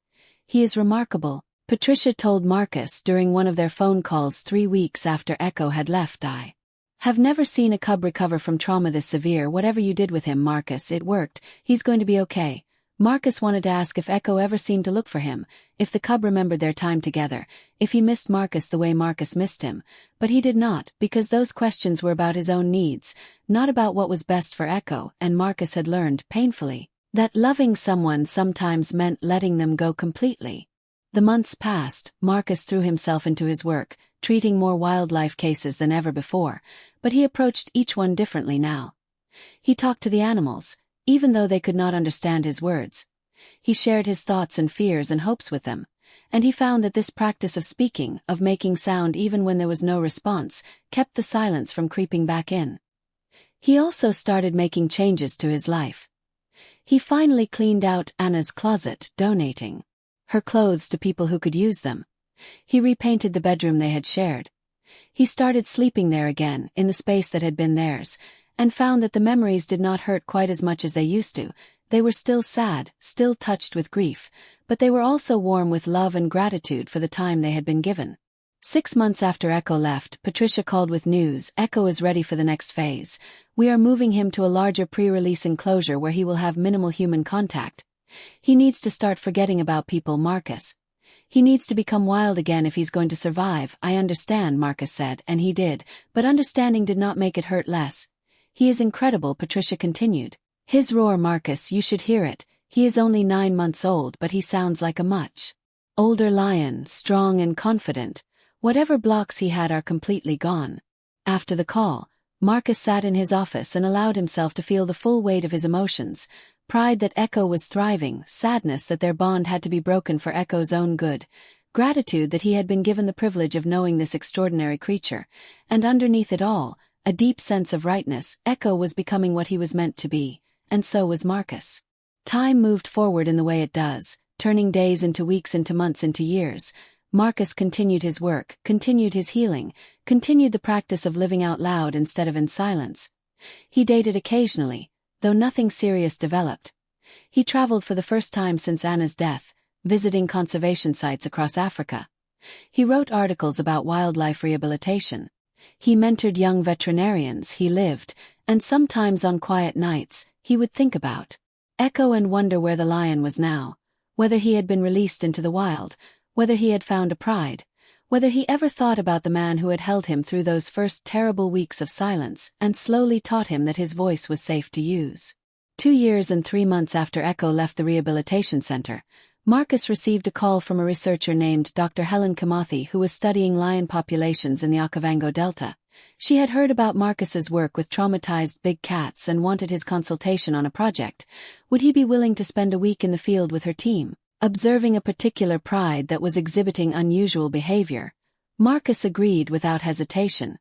Speaker 1: He is remarkable, Patricia told Marcus during one of their phone calls 3 weeks after Echo had left. I have never seen a cub recover from trauma this severe. Whatever you did with him, Marcus, it worked. He's going to be okay. Marcus wanted to ask if Echo ever seemed to look for him, if the cub remembered their time together, if he missed Marcus the way Marcus missed him, but he did not, because those questions were about his own needs, not about what was best for Echo, and Marcus had learned, painfully, that loving someone sometimes meant letting them go completely. The months passed. Marcus threw himself into his work, treating more wildlife cases than ever before, but he approached each one differently now. He talked to the animals, even though they could not understand his words. He shared his thoughts and fears and hopes with them, and he found that this practice of speaking, of making sound even when there was no response, kept the silence from creeping back in. He also started making changes to his life. He finally cleaned out Anna's closet, donating her clothes to people who could use them. He repainted the bedroom they had shared. He started sleeping there again, in the space that had been theirs, and found that the memories did not hurt quite as much as they used to. They were still sad, still touched with grief, but they were also warm with love and gratitude for the time they had been given. 6 months after Echo left, Patricia called with news. Echo is ready for the next phase. We are moving him to a larger pre-release enclosure where he will have minimal human contact. He needs to start forgetting about people, Marcus. He needs to become wild again if he's going to survive. I understand, Marcus said, and he did, but understanding did not make it hurt less. He is incredible, Patricia continued. His roar, Marcus, you should hear it. He is only 9 months old, but he sounds like a much older lion, strong and confident. Whatever blocks he had are completely gone. After the call, Marcus sat in his office and allowed himself to feel the full weight of his emotions. Pride that Echo was thriving, sadness that their bond had to be broken for Echo's own good, gratitude that he had been given the privilege of knowing this extraordinary creature, and underneath it all, a deep sense of rightness. Echo was becoming what he was meant to be, and so was Marcus. Time moved forward in the way it does, turning days into weeks, into months, into years. Marcus continued his work, continued his healing, continued the practice of living out loud instead of in silence. He dated occasionally, though nothing serious developed. He traveled for the first time since Anna's death, visiting conservation sites across Africa. He wrote articles about wildlife rehabilitation. He mentored young veterinarians. He lived, and sometimes on quiet nights, he would think about Echo and wonder where the lion was now, whether he had been released into the wild, whether he had found a pride, whether he ever thought about the man who had held him through those first terrible weeks of silence and slowly taught him that his voice was safe to use. 2 years and 3 months after Echo left the rehabilitation center, Marcus received a call from a researcher named Dr. Helen Kimathi, who was studying lion populations in the Okavango Delta. She had heard about Marcus's work with traumatized big cats and wanted his consultation on a project. Would he be willing to spend a week in the field with her team, observing a particular pride that was exhibiting unusual behavior? Marcus agreed without hesitation.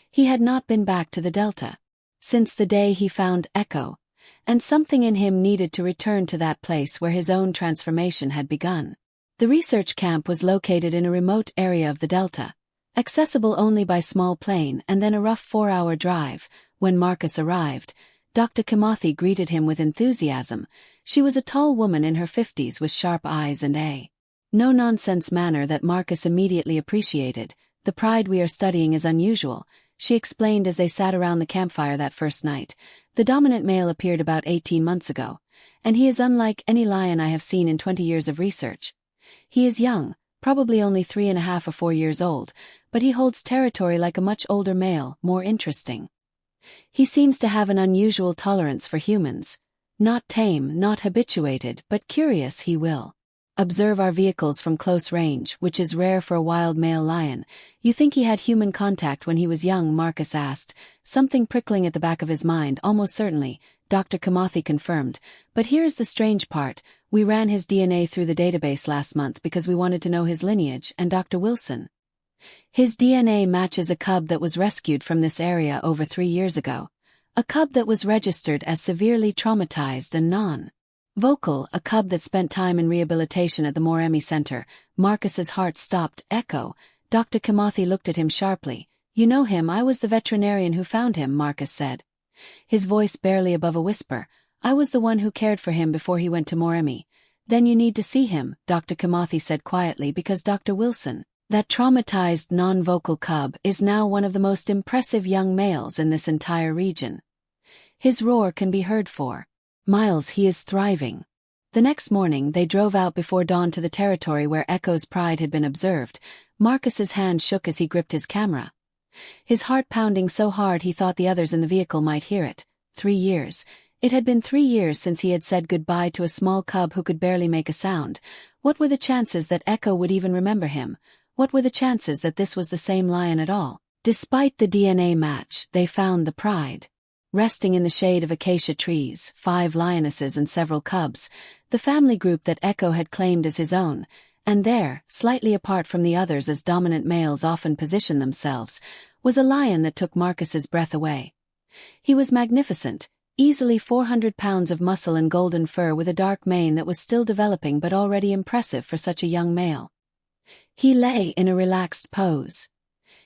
Speaker 1: He had not been back to the Delta since the day he found Echo, and something in him needed to return to that place where his own transformation had begun. The research camp was located in a remote area of the Delta, accessible only by small plane and then a rough 4-hour drive. When Marcus arrived, Dr. Kimathi greeted him with enthusiasm. She was a tall woman in her 50s with sharp eyes and a no-nonsense manner that Marcus immediately appreciated. The pride we are studying is unusual, she explained as they sat around the campfire that first night. The dominant male appeared about 18 months ago, and he is unlike any lion I have seen in 20 years of research. He is young, probably only 3.5 or 4 years old, but he holds territory like a much older male, more interesting. He seems to have an unusual tolerance for humans. Not tame, not habituated, but curious. He will observe our vehicles from close range, which is rare for a wild male lion. You think he had human contact when he was young? Marcus asked, something prickling at the back of his mind. Almost certainly, Dr. Kimathi confirmed. But here's the strange part. We ran his DNA through the database last month because we wanted to know his lineage, and Dr. Wilson, his DNA matches a cub that was rescued from this area over 3 years ago. A cub that was registered as severely traumatized and non-vocal, a cub that spent time in rehabilitation at the Moremi Center. Marcus's heart stopped. Echo. Dr. Kimathi looked at him sharply. You know him? I was the veterinarian who found him, Marcus said, his voice barely above a whisper. I was the one who cared for him before he went to Moremi. Then you need to see him, Dr. Kimathi said quietly, because Dr. Wilson, that traumatized non-vocal cub, is now one of the most impressive young males in this entire region. His roar can be heard for miles. He is thriving. The next morning they drove out before dawn to the territory where Echo's pride had been observed. Marcus's hand shook as he gripped his camera. His heart pounding so hard he thought the others in the vehicle might hear it. 3 years. It had been 3 years since he had said goodbye to a small cub who could barely make a sound. What were the chances that Echo would even remember him? What were the chances that this was the same lion at all? Despite the DNA match, they found the pride. Resting in the shade of acacia trees, 5 lionesses and several cubs, the family group that Echo had claimed as his own, and there, slightly apart from the others as dominant males often position themselves, was a lion that took Marcus's breath away. He was magnificent, easily 400 pounds of muscle and golden fur with a dark mane that was still developing but already impressive for such a young male. He lay in a relaxed pose,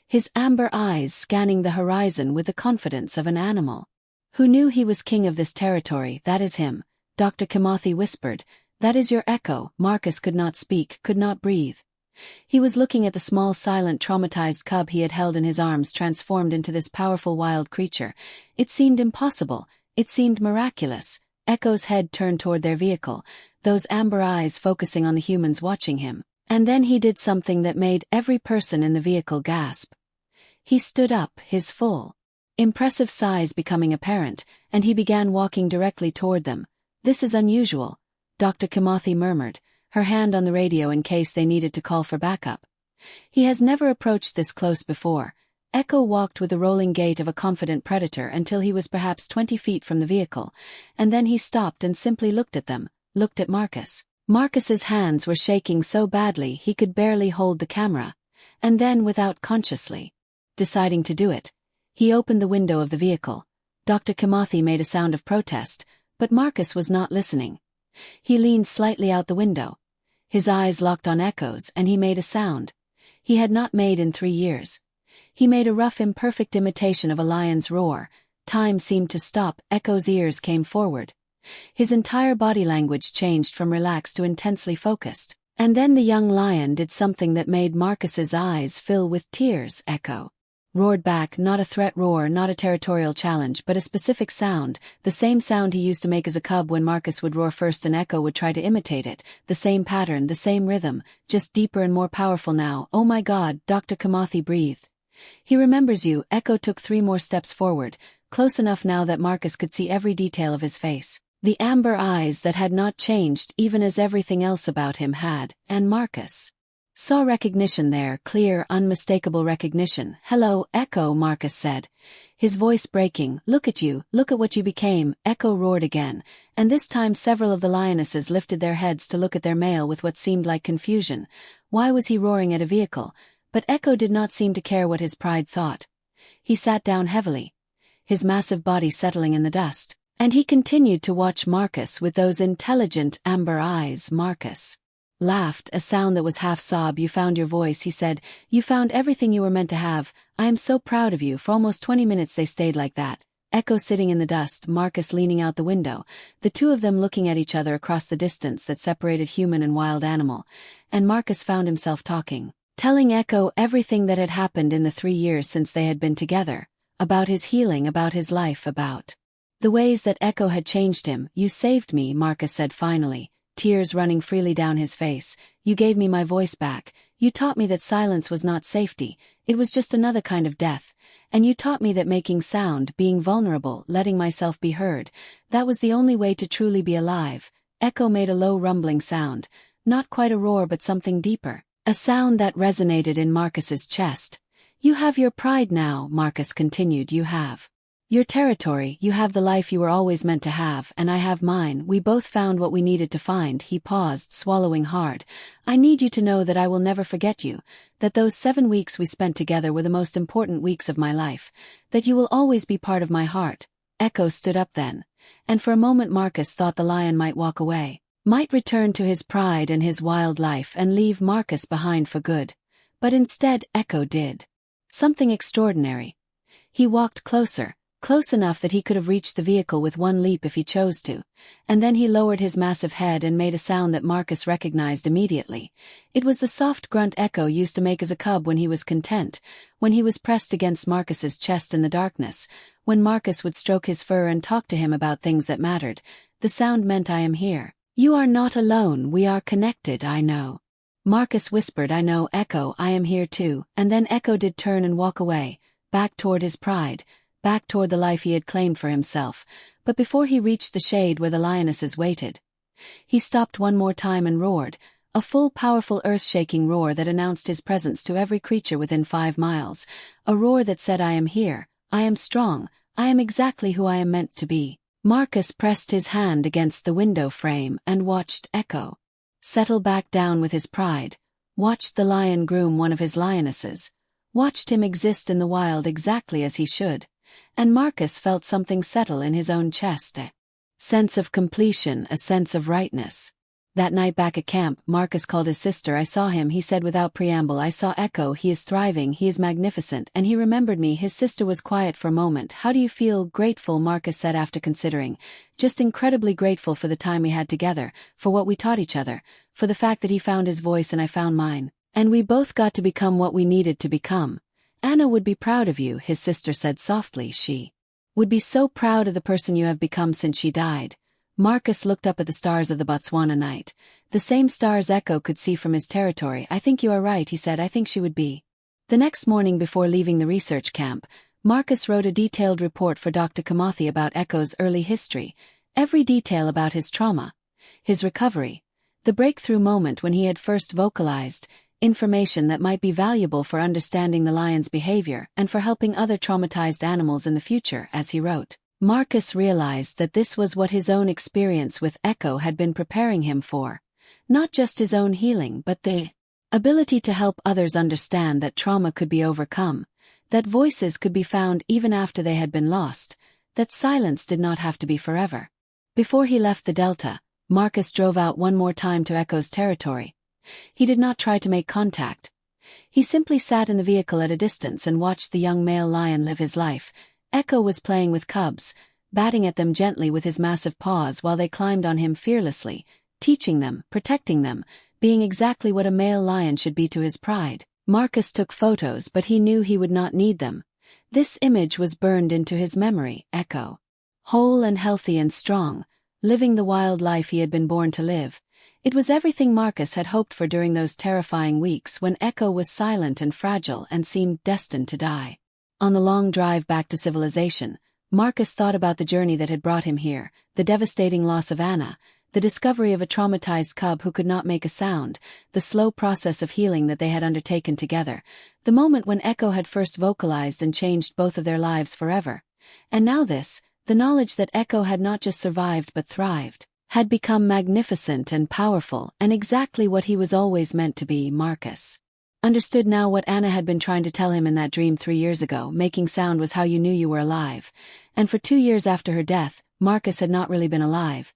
Speaker 1: his amber eyes scanning the horizon with the confidence of an animal. Who knew he was king of this territory? That is him, Dr. Kimathi whispered. That is your Echo. Marcus could not speak, could not breathe. He was looking at the small, silent, traumatized cub he had held in his arms transformed into this powerful wild creature. It seemed impossible. It seemed miraculous. Echo's head turned toward their vehicle, those amber eyes focusing on the humans watching him. And then he did something that made every person in the vehicle gasp. He stood up, his full, impressive size becoming apparent, and he began walking directly toward them. This is unusual, Dr. Kimathi murmured, her hand on the radio in case they needed to call for backup. He has never approached this close before. Echo walked with the rolling gait of a confident predator until he was perhaps 20 feet from the vehicle, and then he stopped and simply looked at them, looked at Marcus. Marcus's hands were shaking so badly he could barely hold the camera, and then without consciously deciding to do it, he opened the window of the vehicle. Dr. Kimathi made a sound of protest, but Marcus was not listening. He leaned slightly out the window. His eyes locked on Echo's and he made a sound he had not made in 3 years. He made a rough, imperfect imitation of a lion's roar. Time seemed to stop. Echo's ears came forward. His entire body language changed from relaxed to intensely focused. And then the young lion did something that made Marcus's eyes fill with tears. Echo roared back, not a threat roar, not a territorial challenge, but a specific sound, the same sound he used to make as a cub when Marcus would roar first and Echo would try to imitate it, the same pattern, the same rhythm, just deeper and more powerful now. Oh my God, Dr. Kimathi breathed. He remembers you. Echo took 3 more steps forward, close enough now that Marcus could see every detail of his face. The amber eyes that had not changed even as everything else about him had, and Marcus saw recognition there, clear, unmistakable recognition. Hello, Echo, Marcus said, his voice breaking. Look at you, look at what you became. Echo roared again, and this time several of the lionesses lifted their heads to look at their male with what seemed like confusion. Why was he roaring at a vehicle? But Echo did not seem to care what his pride thought. He sat down heavily, his massive body settling in the dust, and he continued to watch Marcus with those intelligent amber eyes. Marcus laughed, a sound that was half sob. You found your voice, he said. You found everything you were meant to have. I am so proud of you. For almost 20 minutes they stayed like that. Echo sitting in the dust, Marcus leaning out the window, the two of them looking at each other across the distance that separated human and wild animal, and Marcus found himself telling Echo everything that had happened in the 3 years since they had been together, about his healing, about his life, about the ways that Echo had changed him. You saved me, Marcus said finally, tears running freely down his face. You gave me my voice back. You taught me that silence was not safety, it was just another kind of death. And you taught me that making sound, being vulnerable, letting myself be heard, that was the only way to truly be alive. Echo made a low rumbling sound, not quite a roar but something deeper, a sound that resonated in Marcus's chest. You have your pride now, Marcus continued. You have your territory, you have the life you were always meant to have, and I have mine. We both found what we needed to find. He paused, swallowing hard. I need you to know that I will never forget you, that those 7 weeks we spent together were the most important weeks of my life, that you will always be part of my heart. Echo stood up then, and for a moment Marcus thought the lion might walk away, might return to his pride and his wild life and leave Marcus behind for good. But instead, Echo did something extraordinary. He walked closer, close enough that he could have reached the vehicle with one leap if he chose to, and then he lowered his massive head and made a sound that Marcus recognized immediately. It was the soft grunt Echo used to make as a cub when he was content, when he was pressed against Marcus's chest in the darkness, when Marcus would stroke his fur and talk to him about things that mattered. The sound meant, I am here. You are not alone, we are connected, I know. Marcus whispered, I know, Echo, I am here too, and then Echo did turn and walk away, back toward his pride, back toward the life he had claimed for himself, but before he reached the shade where the lionesses waited, he stopped one more time and roared, a full, powerful, earth-shaking roar that announced his presence to every creature within 5 miles, a roar that said, I am here, I am strong, I am exactly who I am meant to be. Marcus pressed his hand against the window frame and watched Echo settle back down with his pride, watched the lion groom one of his lionesses, watched him exist in the wild exactly as he should, and Marcus felt something settle in his own chest, a sense of completion, a sense of rightness. That night back at camp, Marcus called his sister. I saw him, he said without preamble. I saw Echo, he is thriving, he is magnificent, and he remembered me. His sister was quiet for a moment. How do you feel? Grateful, Marcus said after considering. Just incredibly grateful for the time we had together, for what we taught each other, for the fact that he found his voice and I found mine, and we both got to become what we needed to become. Anna would be proud of you, his sister said softly. She would be so proud of the person you have become since she died. Marcus looked up at the stars of the Botswana night, the same stars Echo could see from his territory. I think you are right, he said. I think she would be. The next morning before leaving the research camp, Marcus wrote a detailed report for Dr. Kamathi about Echo's early history, every detail about his trauma, his recovery, the breakthrough moment when he had first vocalized, information that might be valuable for understanding the lion's behavior and for helping other traumatized animals in the future. As he wrote, Marcus realized that this was what his own experience with Echo had been preparing him for, not just his own healing but the ability to help others understand that trauma could be overcome, that voices could be found even after they had been lost, that silence did not have to be forever. Before he left the Delta, Marcus drove out one more time to Echo's territory. He did not try to make contact. He simply sat in the vehicle at a distance and watched the young male lion live his life. Echo was playing with cubs, batting at them gently with his massive paws while they climbed on him fearlessly, teaching them, protecting them, being exactly what a male lion should be to his pride. Marcus took photos, but he knew he would not need them. This image was burned into his memory, Echo, whole and healthy and strong, living the wild life he had been born to live. It was everything Marcus had hoped for during those terrifying weeks when Echo was silent and fragile and seemed destined to die. On the long drive back to civilization, Marcus thought about the journey that had brought him here, the devastating loss of Anna, the discovery of a traumatized cub who could not make a sound, the slow process of healing that they had undertaken together, the moment when Echo had first vocalized and changed both of their lives forever. And now this, the knowledge that Echo had not just survived but thrived, had become magnificent and powerful and exactly what he was always meant to be. Marcus understood now what Anna had been trying to tell him in that dream 3 years ago. Making sound was how you knew you were alive. And for 2 years after her death, Marcus had not really been alive.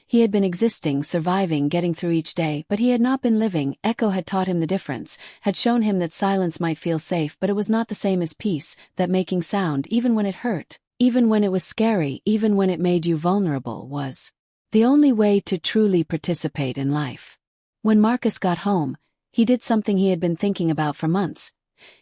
Speaker 1: He had been existing, surviving, getting through each day, but he had not been living. Echo had taught him the difference, had shown him that silence might feel safe, but it was not the same as peace, that making sound, even when it hurt, even when it was scary, even when it made you vulnerable, was the only way to truly participate in life. When Marcus got home, he did something he had been thinking about for months.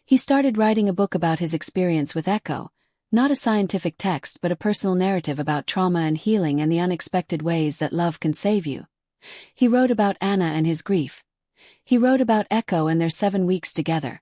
Speaker 1: He started writing a book about his experience with Echo, not a scientific text but a personal narrative about trauma and healing and the unexpected ways that love can save you. He wrote about Anna and his grief. He wrote about Echo and their 7 weeks together.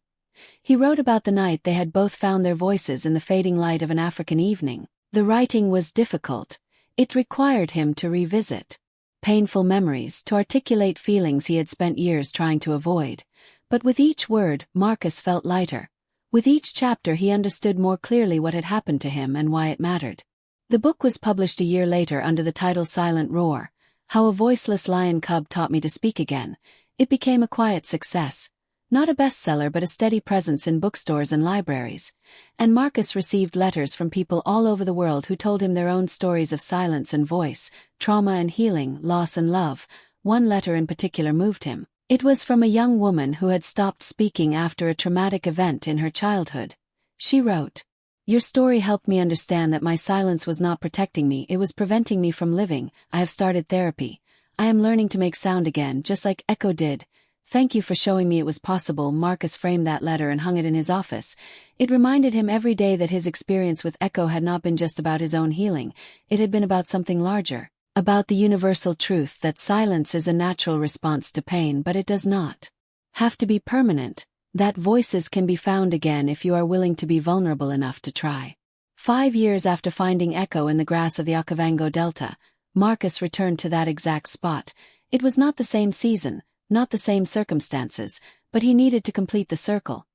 Speaker 1: He wrote about the night they had both found their voices in the fading light of an African evening. The writing was difficult. It required him to revisit painful memories, to articulate feelings he had spent years trying to avoid. But with each word, Marcus felt lighter. With each chapter he understood more clearly what had happened to him and why it mattered. The book was published a year later under the title Silent Roar, How a Voiceless Lion Cub Taught Me to Speak Again. It became a quiet success. Not a bestseller but a steady presence in bookstores and libraries. And Marcus received letters from people all over the world who told him their own stories of silence and voice, trauma and healing, loss and love. One letter in particular moved him. It was from a young woman who had stopped speaking after a traumatic event in her childhood. She wrote, "Your story helped me understand that my silence was not protecting me, it was preventing me from living. I have started therapy. I am learning to make sound again, just like Echo did. Thank you for showing me it was possible." Marcus framed that letter and hung it in his office. It reminded him every day that his experience with Echo had not been just about his own healing, it had been about something larger. About the universal truth that silence is a natural response to pain, but it does not have to be permanent, that voices can be found again if you are willing to be vulnerable enough to try. 5 years after finding Echo in the grass of the Okavango Delta, Marcus returned to that exact spot. It was not the same season, not the same circumstances, but he needed to complete the circle.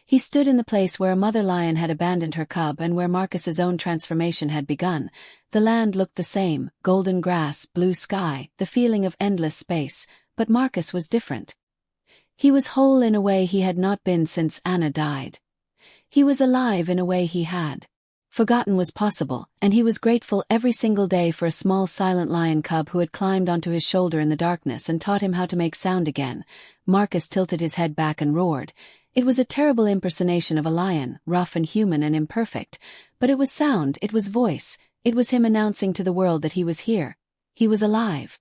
Speaker 1: He stood in the place where a mother lion had abandoned her cub and where Marcus's own transformation had begun. The land looked the same, golden grass, blue sky, the feeling of endless space, but Marcus was different. He was whole in a way he had not been since Anna died. He was alive in a way he had forgotten was possible, and he was grateful every single day for a small silent lion cub who had climbed onto his shoulder in the darkness and taught him how to make sound again. Marcus tilted his head back and roared. It was a terrible impersonation of a lion, rough and human and imperfect, but it was sound, it was voice, it was him announcing to the world that he was here. He was alive.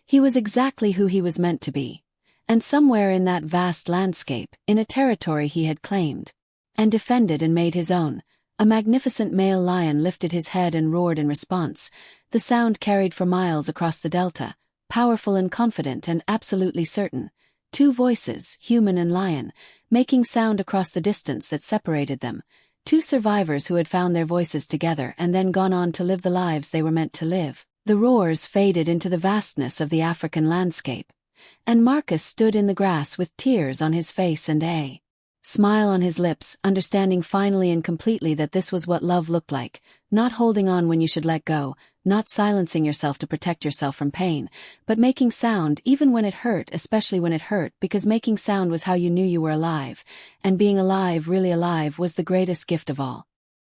Speaker 1: He was exactly who he was meant to be. And somewhere in that vast landscape, in a territory he had claimed and defended and made his own, a magnificent male lion lifted his head and roared in response. The sound carried for miles across the delta, powerful and confident and absolutely certain. 2 voices, human and lion, making sound across the distance that separated them. 2 survivors who had found their voices together and then gone on to live the lives they were meant to live. The roars faded into the vastness of the African landscape. And Marcus stood in the grass with tears on his face and a smile on his lips, understanding finally and completely that this was what love looked like, not holding on when you should let go, not silencing yourself to protect yourself from pain, but making sound even when it hurt, especially when it hurt, because making sound was how you knew you were alive, and being alive, really alive, was the greatest gift of all.